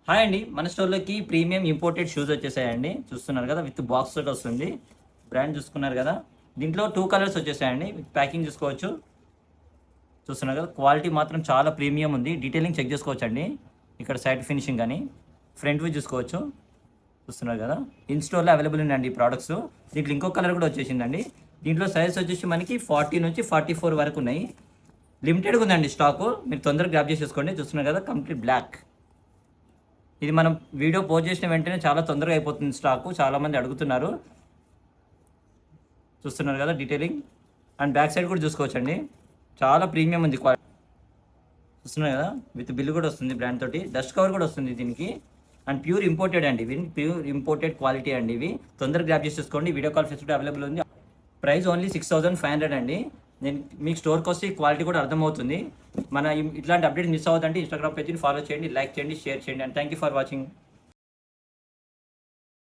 Hi అండి, మన స్టోర్లోకి premium imported shoes వచ్చేసాయండి. చూస్తున్నారు కదా, విత్ బాక్స్ తోటి వస్తుంది. బ్రాండ్ చూసుకున్నారు కదా. దీంట్లో 2 కలర్స్ వచ్చేసాయండి. విత్ ప్యాకింగ్ చూసుకోవచ్చు. చూస్తున్నారు కదా, క్వాలిటీ మాత్రం చాలా ప్రీమియం ఉంది. డీటెయిలింగ్ చెక్ చేసుకోవచ్చు అండి. ఇక్కడ సైడ్ ఫినిషింగ్ కానీ ఫ్రంట్ వ్యూ చూసుకోవచ్చు. చూస్తున్నారు కదా, ఇన్ స్టోర్లో అవైలబుల్ ఉందండి ఈ ప్రోడక్ట్స్. దీంట్లో ఇంకో కలర్ కూడా వచ్చేసిందండి. దీంట్లో సైజ్ వచ్చేసి మనకి 40 నుంచి 44 వరకు ఉన్నాయి. లిమిటెడ్గా ఉందండి స్టాకు. మీరు తొందరగా గ్రాప్ చేసేసుకోండి. చూస్తున్నారు కదా, కంప్లీట్ బ్లాక్. ఇది మనం వీడియో పోస్ట్ చేసిన వెంటనే చాలా తొందరగా అయిపోతుంది స్టాకు. చాలామంది అడుగుతున్నారు. చూస్తున్నారు కదా డీటెయిలింగ్. అండ్ బ్యాక్ సైడ్ కూడా చూసుకోవచ్చండి. చాలా ప్రీమియం ఉంది క్వాలిటీ. చూస్తున్నారు కదా, విత్ బిల్ కూడా వస్తుంది బ్రాండ్ తోటి. డస్ట్ కవర్ కూడా వస్తుంది దీనికి. అండ్ ప్యూర్ ఇంపోర్టెడ్ అండి ఇవి. ప్యూర్ ఇంపోర్టెడ్ క్వాలిటీ అండి ఇవి. తొందరగా గ్రాప్ చేసేసుకోండి. వీడియో కాల్ ఫెసిలిటీ అవైలబుల్ ఉంది. ప్రైస్ ఓన్లీ 6500 అండి. నేను మీకు స్టోర్కి వస్తే క్వాలిటీ కూడా అర్థమవుతుంది. మన ఇట్లాంటి అప్డేట్ మిస్ అవ్వదంటే ఇన్స్టాగ్రామ్ పేజ్ని ఫాలో చేయండి, లైక్ చేయండి, షేర్ చేయండి. And thank you for watching.